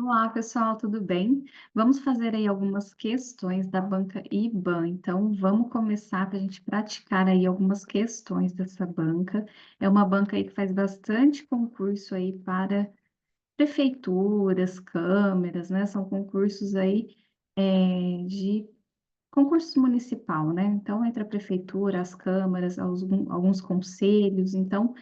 Olá, pessoal, tudo bem? Vamos fazer aí algumas questões da banca IBAN. Então, vamos começar para a gente praticar aí algumas questões dessa banca. É uma banca aí que faz bastante concurso aí para prefeituras, câmeras, né? São concursos aí de concurso municipal, né? Então, entre a prefeitura, as câmaras, alguns conselhos. Então,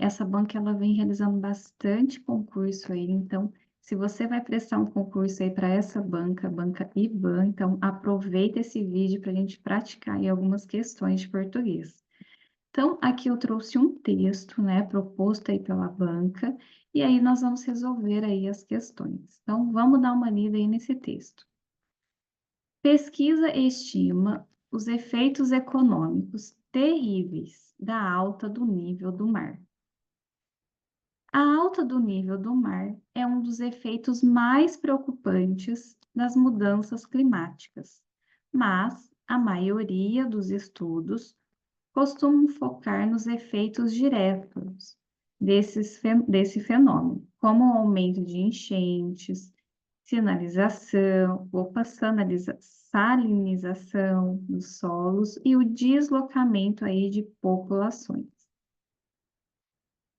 essa banca ela vem realizando bastante concurso aí. Então, se você vai prestar um concurso aí para essa banca, banca IBAN, então aproveita esse vídeo para a gente praticar aí algumas questões de português. Então, aqui eu trouxe um texto, né, proposto aí pela banca, e aí nós vamos resolver aí as questões. Então, vamos dar uma lida aí nesse texto. Pesquisa estima os efeitos econômicos terríveis da alta do nível do mar. A alta do nível do mar é um dos efeitos mais preocupantes das mudanças climáticas, mas a maioria dos estudos costumam focar nos efeitos diretos desse fenômeno, como o aumento de enchentes, salinização dos solos e o deslocamento aí de populações.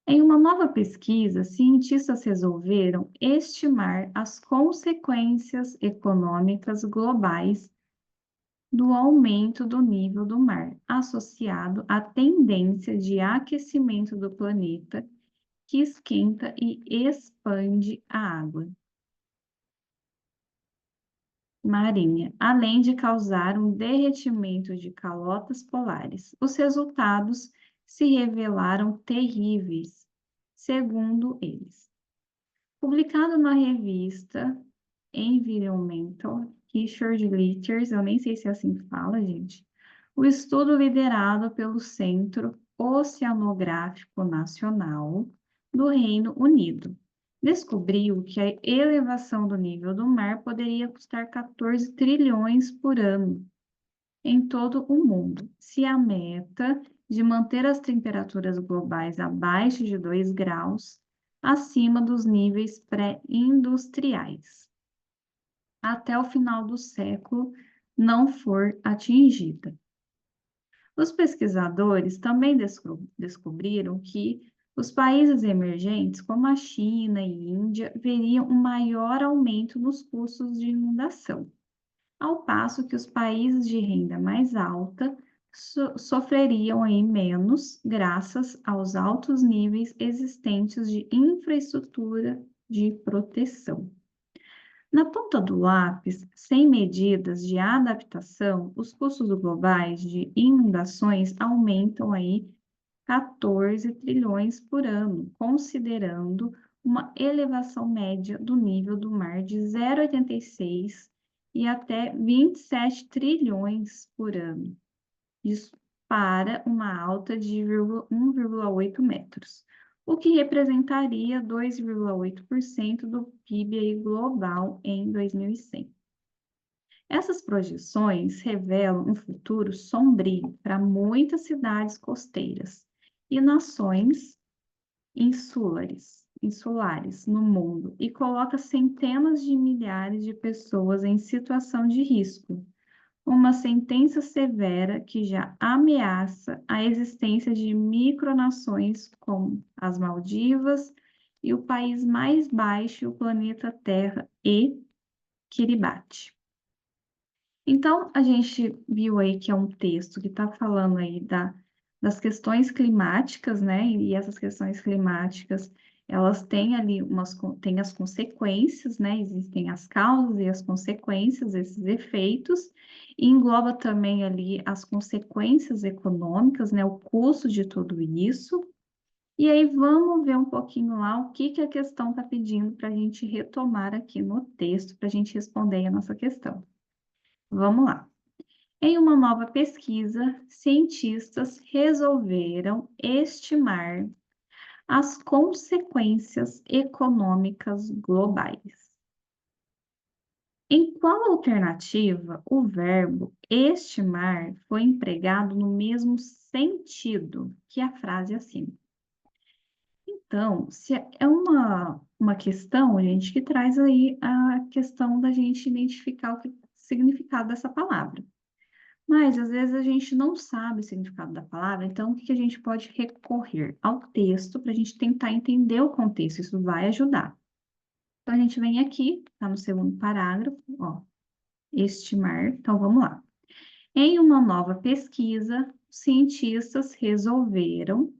Em uma nova pesquisa, cientistas resolveram estimar as consequências econômicas globais do aumento do nível do mar, associado à tendência de aquecimento do planeta, que esquenta e expande a água marinha, além de causar um derretimento de calotas polares. Os resultados se revelaram terríveis, segundo eles. Publicado na revista Environmental Research Letters, eu nem sei se é assim que fala, gente, o estudo liderado pelo Centro Oceanográfico Nacional do Reino Unido descobriu que a elevação do nível do mar poderia custar 14 trilhões por ano em todo o mundo, se a meta de manter as temperaturas globais abaixo de 2 graus acima dos níveis pré-industriais até o final do século não for atingida. Os pesquisadores também descobriram que os países emergentes, como a China e Índia, veriam um maior aumento nos custos de inundação, ao passo que os países de renda mais alta sofreriam aí menos, graças aos altos níveis existentes de infraestrutura de proteção. Na ponta do lápis, sem medidas de adaptação, os custos globais de inundações aumentam aí 14 trilhões por ano, considerando uma elevação média do nível do mar de 0,86 e até 27 trilhões por ano. Isso para uma alta de 1,8 metros, o que representaria 2,8% do PIB aí global em 2100. Essas projeções revelam um futuro sombrio para muitas cidades costeiras e nações insulares no mundo e coloca centenas de milhares de pessoas em situação de risco. Uma sentença severa que já ameaça a existência de micronações como as Maldivas e o país mais baixo, o planeta Terra e Kiribati. Então, a gente viu aí que é um texto que está falando aí das questões climáticas, né? E essas questões climáticas, elas têm ali têm as consequências, né? Existem as causas e as consequências, esses efeitos, e engloba também ali as consequências econômicas, né? O custo de tudo isso. E aí vamos ver um pouquinho lá o que a questão está pedindo para a gente retomar aqui no texto, para a gente responder a nossa questão. Vamos lá. Em uma nova pesquisa, cientistas resolveram estimar as consequências econômicas globais. Em qual alternativa o verbo estimar foi empregado no mesmo sentido que a frase acima? Então, se é uma questão, gente, que traz aí a questão da gente identificar o significado dessa palavra. Mas, às vezes, a gente não sabe o significado da palavra, então, o que a gente pode recorrer? Ao texto, para a gente tentar entender o contexto, isso vai ajudar. Então, a gente vem aqui, está no segundo parágrafo, ó, estimar. Então, vamos lá. Em uma nova pesquisa, cientistas resolveram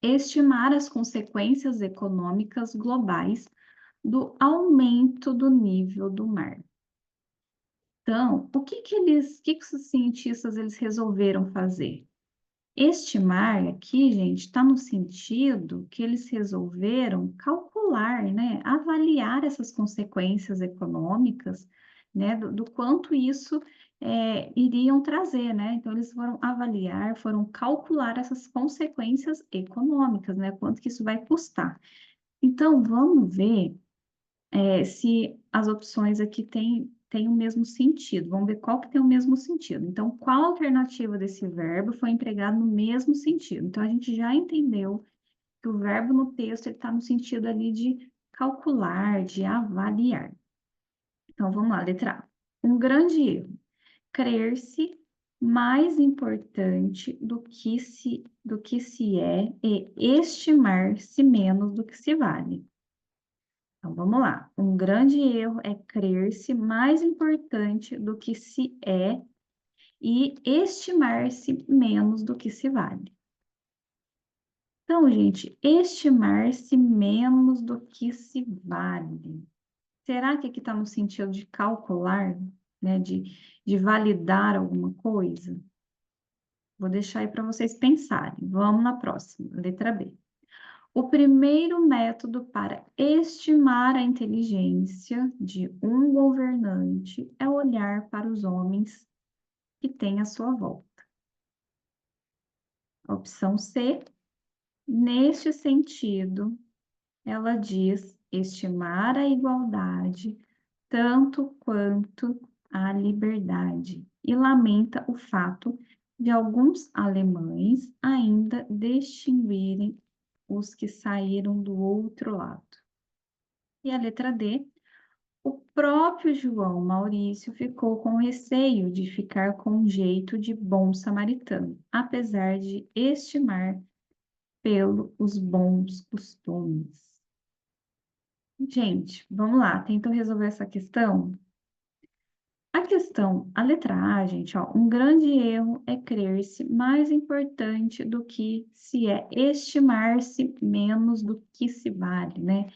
estimar as consequências econômicas globais do aumento do nível do mar. Então, o que os cientistas eles resolveram fazer? Estimar aqui, gente, está no sentido que eles resolveram calcular, né, avaliar essas consequências econômicas, né, do quanto isso iriam trazer, né? Então, eles foram avaliar, foram calcular essas consequências econômicas, né? Quanto que isso vai custar. Então, vamos ver se as opções aqui têm o mesmo sentido. Vamos ver qual que tem o mesmo sentido. Então, qual alternativa desse verbo foi empregada no mesmo sentido? Então, a gente já entendeu que o verbo no texto está no sentido ali de calcular, de avaliar. Então, vamos lá, letra A. Um grande erro. Crer-se mais importante do que se é e estimar-se menos do que se vale. Então, vamos lá. Um grande erro é crer-se mais importante do que se é e estimar-se menos do que se vale. Então, gente, estimar-se menos do que se vale. Será que aqui está no sentido de calcular, né? De validar alguma coisa? Vou deixar aí para vocês pensarem. Vamos na próxima, letra B. O primeiro método para estimar a inteligência de um governante é olhar para os homens que tem à sua volta. Opção C, neste sentido, ela diz estimar a igualdade tanto quanto a liberdade e lamenta o fato de alguns alemães ainda distinguirem os que saíram do outro lado. E a letra D, o próprio João Maurício ficou com receio de ficar com um jeito de bom samaritano, apesar de estimar os bons costumes. Gente, vamos lá, tentou resolver essa questão? A letra A, gente, ó, um grande erro é crer-se mais importante do que se é estimar-se menos do que se vale, né?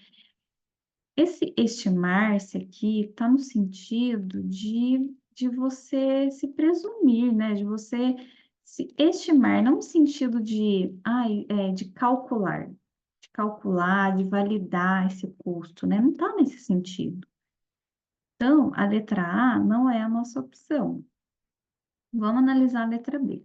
Esse estimar-se aqui está no sentido de você se presumir, né? De você se estimar, não no sentido de calcular, de validar esse custo, né? Não está nesse sentido. Então, a letra A não é a nossa opção. Vamos analisar a letra B.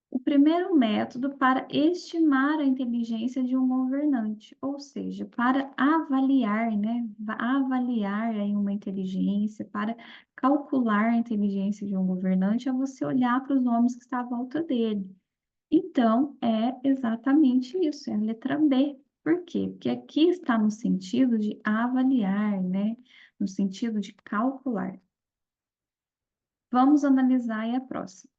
O primeiro método para estimar a inteligência de um governante, ou seja, para avaliar, né? Avaliar aí uma inteligência, para calcular a inteligência de um governante, é você olhar para os homens que estão à volta dele. Então, é exatamente isso, é a letra B. Por quê? Porque aqui está no sentido de avaliar, né? No sentido de calcular. Vamos analisar aí a próxima.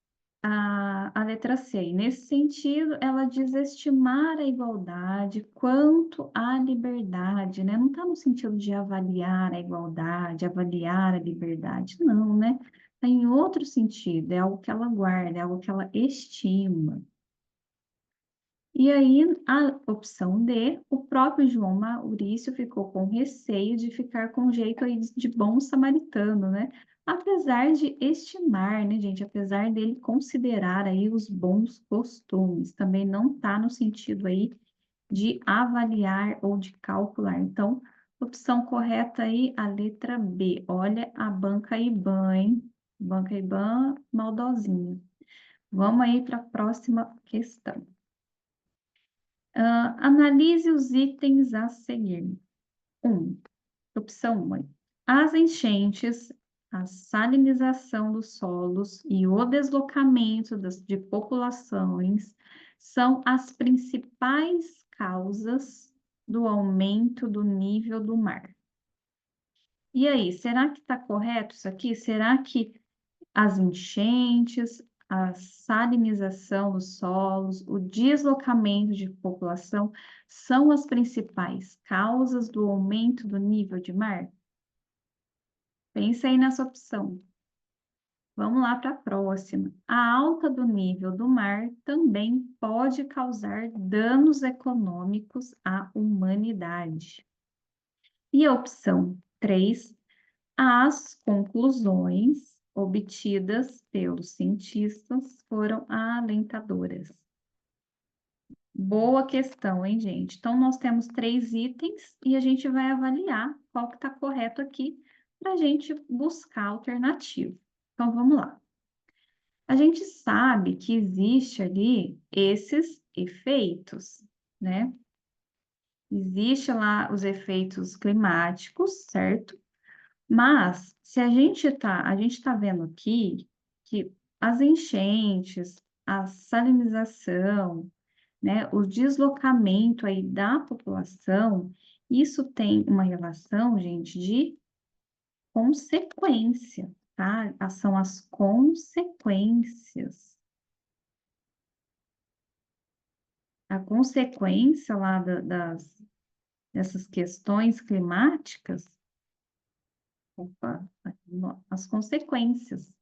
A letra C. Nesse sentido, ela diz estimar a igualdade quanto à liberdade, né? Não está no sentido de avaliar a igualdade, avaliar a liberdade, não, né? Está em outro sentido, é algo que ela guarda, é algo que ela estima. E aí, a opção D, o próprio João Maurício ficou com receio de ficar com jeito aí de bom samaritano, né? Apesar de estimar, né, gente? Apesar dele considerar aí os bons costumes, também não está no sentido aí de avaliar ou de calcular. Então, opção correta aí, a letra B. Olha a banca IBAN, hein? Banca IBAN maldosinha. Vamos aí para a próxima questão. Analise os itens a seguir. 1. Opção 1. As enchentes, a salinização dos solos e o deslocamento de populações são as principais causas do aumento do nível do mar. E aí, será que está correto isso aqui? Será que as enchentes, a salinização dos solos, o deslocamento de população são as principais causas do aumento do nível de mar? Pensa aí nessa opção. Vamos lá para a próxima. A alta do nível do mar também pode causar danos econômicos à humanidade. E a opção 3, as conclusões obtidas pelos cientistas foram alentadoras. Boa questão, hein, gente? Então, nós temos 3 itens e a gente vai avaliar qual que está correto aqui para a gente buscar a alternativa. Então, vamos lá. A gente sabe que existe ali esses efeitos, né? Existe lá os efeitos climáticos, certo? Mas se a gente tá vendo aqui que as enchentes, a salinização, né, o deslocamento aí da população, isso tem uma relação, gente, de consequência, tá? São as consequências. A consequência lá dessas questões climáticas, opa, as consequências,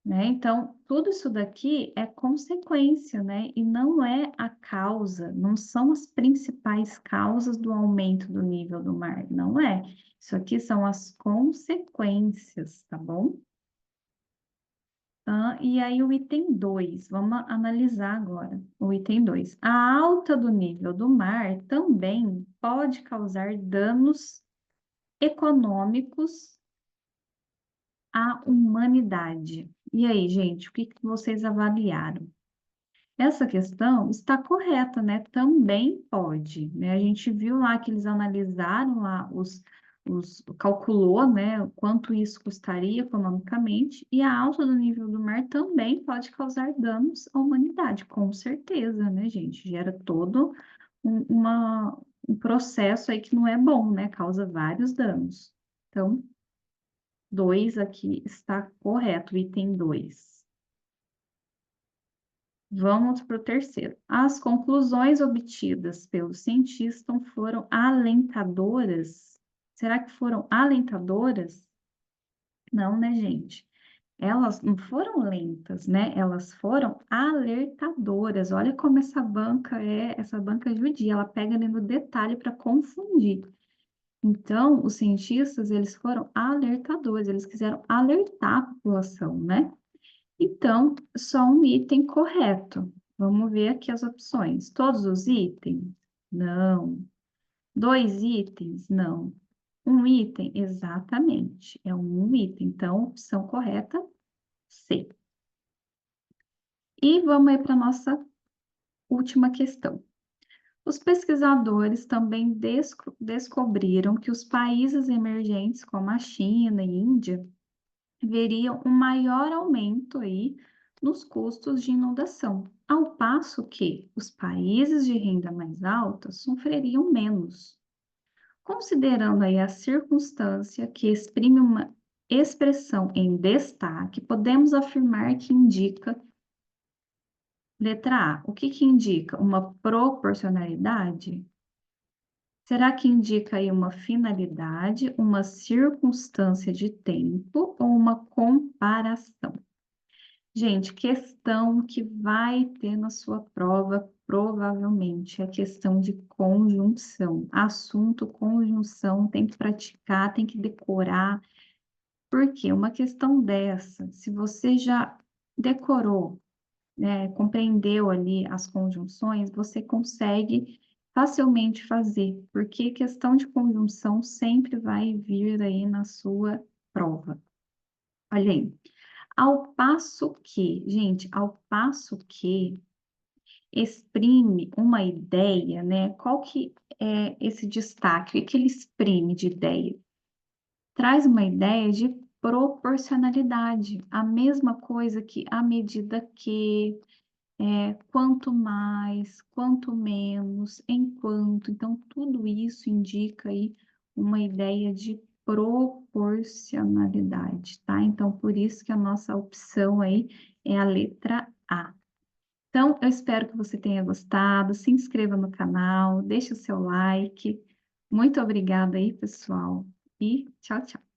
né? Então, tudo isso daqui é consequência, né? E não é a causa, não são as principais causas do aumento do nível do mar, não é. Isso aqui são as consequências, tá bom? E aí o item 2, vamos analisar agora o item 2. A alta do nível do mar também pode causar danos econômicos à humanidade. E aí, gente, o que que vocês avaliaram? Essa questão está correta, né? Também pode, né? A gente viu lá que eles analisaram lá calculou, né, o quanto isso custaria economicamente, e a alta do nível do mar também pode causar danos à humanidade, com certeza, né, gente? Gera todo um processo aí que não é bom, né? Causa vários danos. Então, 2 aqui está correto, item 2. Vamos para o terceiro. As conclusões obtidas pelos cientistas foram alentadoras? Será que foram alentadoras? Não, né, gente? Elas não foram lentas, né? Elas foram alertadoras. Olha como essa banca judia, ela pega ali no detalhe para confundir. Então, os cientistas, eles foram alertadores, eles quiseram alertar a população, né? Então, só um item correto. Vamos ver aqui as opções. Todos os itens? Não. 2 itens? Não. Um item? Exatamente. É um item. Então, opção correta, C. E vamos aí para a nossa última questão. Os pesquisadores também descobriram que os países emergentes, como a China e Índia, veriam um maior aumento aí nos custos de inundação, ao passo que os países de renda mais alta sofreriam menos. Considerando aí a circunstância que exprime uma expressão em destaque, podemos afirmar que indica, letra A, o que que indica? Uma proporcionalidade? Será que indica aí uma finalidade, uma circunstância de tempo ou uma comparação? Gente, questão que vai ter na sua prova, provavelmente, é questão de conjunção. Assunto, conjunção, tem que praticar, tem que decorar. Por quê? Uma questão dessa, se você já decorou, né, compreendeu ali as conjunções, você consegue facilmente fazer, porque questão de conjunção sempre vai vir aí na sua prova. Olha aí. Ao passo que, gente, ao passo que exprime uma ideia, né? Qual que é esse destaque? O que ele exprime de ideia? Traz uma ideia de proporcionalidade, a mesma coisa que à medida que, quanto mais, quanto menos, enquanto. Então, tudo isso indica aí uma ideia de proporcionalidade, tá? Então, por isso que a nossa opção aí é a letra A. Então, eu espero que você tenha gostado. Se inscreva no canal, deixe o seu like. Muito obrigada aí, pessoal. E tchau, tchau.